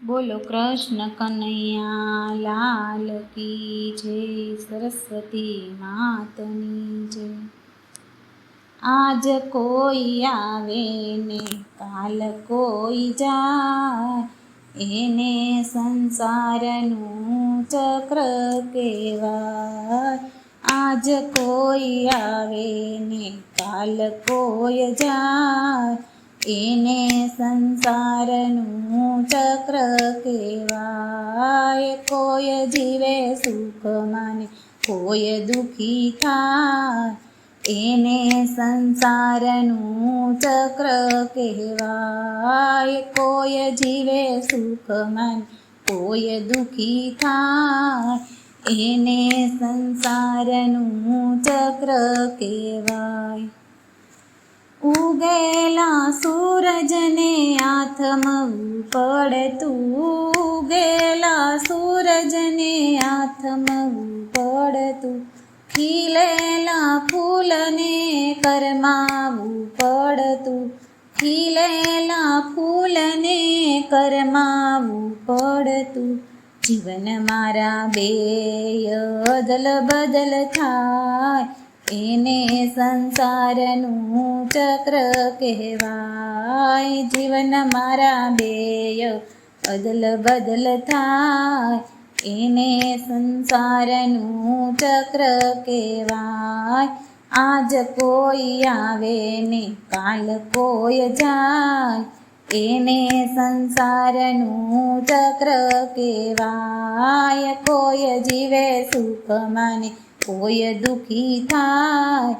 બોલો કૃષ્ણ કનૈયા લાલ કી જય, સરસ્વતી માતની જય। આજ કોઈ આવે ને કાલ કોઈ જાય, એને સંસારનું ચક્ર કહેવાય। આજ કોઈ આવે ને કાલ કોઈ જાય, એને સંસારનું ચક્ર કહેવાય। કોઈ જીવે સુખમાં ને કોઈ દુઃખી થાય, એને સંસારનું ચક્ર કહેવાય। કોઈ જીવે સુખમાં ને કોઈ દુઃખી થાય, એને સંસારનું ચક્ર કહેવાય। ઉગેલા સૂરજને આથમવું પડતું, ઉગેલા સૂરજને આથમવું પડતું, ખીલેલા ફૂલને કરમાવું પડતું, ખીલેલા ફૂલને કરમાવું પડતું। જીવન મારા બેય અદલ બદલ થાય, એને સંસારનું ચક્ર કહેવાય। જીવન મારા બેય અદલ બદલ થાય, એને સંસારનું ચક્ર કહેવાય। આજ કોઈ આવે ને કાલ કોઈ જાય, એને સંસારનું ચક્ર કહેવાય। કોઈ જીવે સુખમાં ને કોઈ દુઃખી થાય,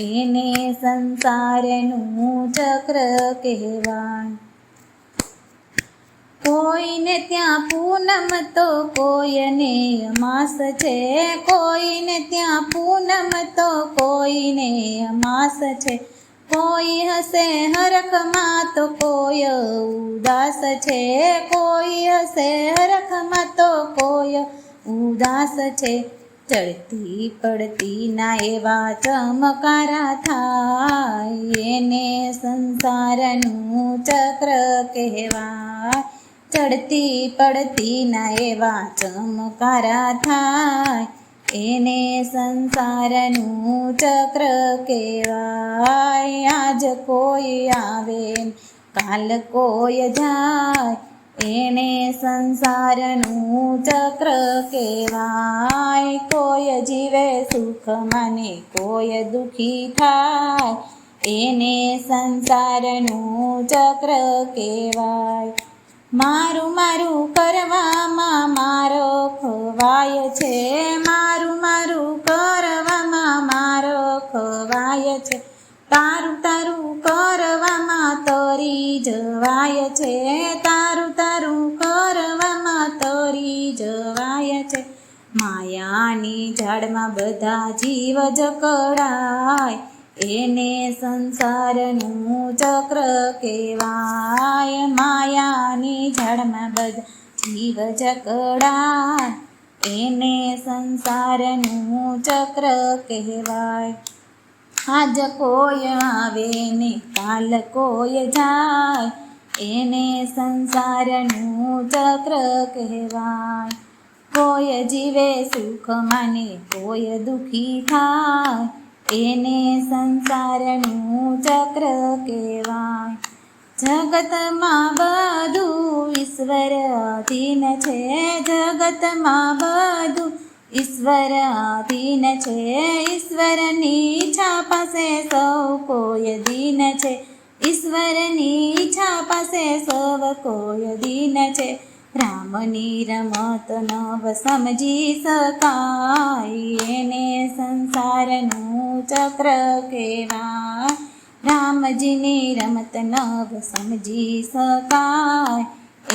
એને સંસારનું ચક્ર કહેવાય। કોઈને ત્યાં પૂનમ તો કોઈને અમાસ છે, કોઈને ત્યાં પૂનમ તો કોઈને અમાસ છે, કોઈ હસે હરખમાં તો કોઈ ઉદાસ છે, કોઈ હસે હરખમાં તો કોઈ ઉદાસ છે। ચડતી પડતી ના એવા ચમકારા થાય, એને સંસારનું ચક્ર કહેવાય। ચડતી પડતી ના એવા ચમકારા થાય, એને સંસારનું ચક્ર કહેવાય। આજ કોઈ આવે કાલ કોઈ જાય, એને સંસારનું ચક્ર કહેવાય। કોઈ જીવે સુખમાં ને કોઈ દુઃખી થાય, એને સંસારનું ચક્ર કહેવાય। મારું મારું કરવામાં મારો ખવાય છે, મારું મારું કરવામાં મારો ખવાય છે, તારું તારું કરવામાં તરી જવાય છે, તારું તારું કરવામાં તરી જવાય છે। માયાની ઝાડમાં બધા જીવ જકડાય, એને સંસારનું ચક્ર કહેવાય। માયાની ઝાડમાં બધા જીવ જકડાય, એને સંસારનું ચક્ર કહેવાય। આજ કોઈ આવે ને કાલ કોઈ જાય, એને સંસારનું ચક્ર કહેવાય। કોઈ જીવે સુખમાં ને કોઈ દુઃખી થાય, એને સંસારનું ચક્ર કહેવાય। જગતમાં બધું ઈશ્વર અધીન છે, જગતમાં બધું ઈશ્વર અધીન છે, ઈશ્વરની ઈચ્છા પાસે સૌ કોઈ દીન છે, ઈશ્વરની ઈચ્છા પાસે સૌ કોઈ દીન છે। રામની રમત નવ સમજી શકાય, એને સંસારનું ચક્ર કહેવાય। રામજીની રમત નવ સમજી શકાય,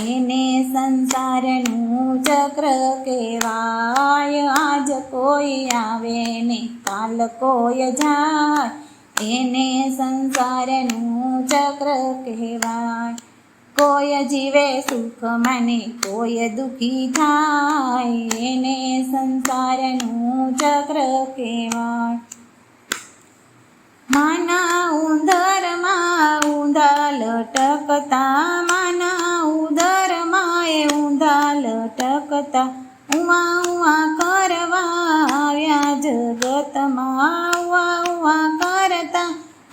એને સંસારનું ચક્ર કહેવાય। આજ કોઈ આવે ને કાલ કોઈ જાય, એને સંસારનું ચક્ર કહેવાય। કોઈ જીવે સુખમાં ને કોઈ દુઃખી થાય, એને સંસારનું ચક્ર કહેવાય। માના ઉંદરમાં ઊંધા લટકતા, માના ઉદરમાં ભટકતા ઉવા ઉવા કરવા આવ્યા જગતમાં ઉવા ઉવા કરતા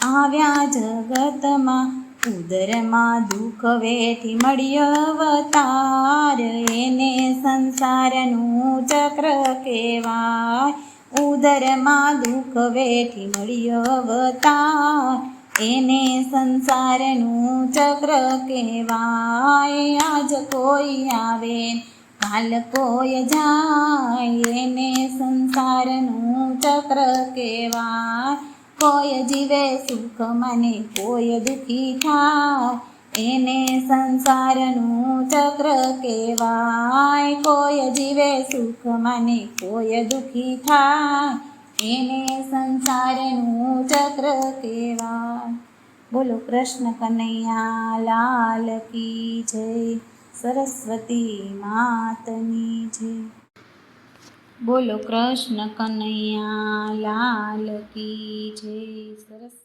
આવ્યા જગતમાં ઉદરમાં દુઃખ વેઠી મળ્યો અવતાર એને સંસારનું ચક્ર કહેવાય ઉદરમાં દુઃખ વેઠી મળ્યો અવતાર એને સંસારનું ચક્ર કહેવાય આજ કોઈ આવે કાલ કોઈ જાય એને સંસારનું ચક્ર કહેવાય કોઈ જીવે સુખ મને કોઈ દુઃખી થાય એને સંસારનું ચક્ર કહેવાય કોઈ જીવે સુખ મને કોઈ દુઃખી થાય એને સંસારનું ચક્ર કહેવાય બોલો કૃષ્ણ કનૈયા લાલ કી જય સરસ્વતી માતની જય બોલો કૃષ્ણ કનૈયા લાલ કી જય સરસ્વતી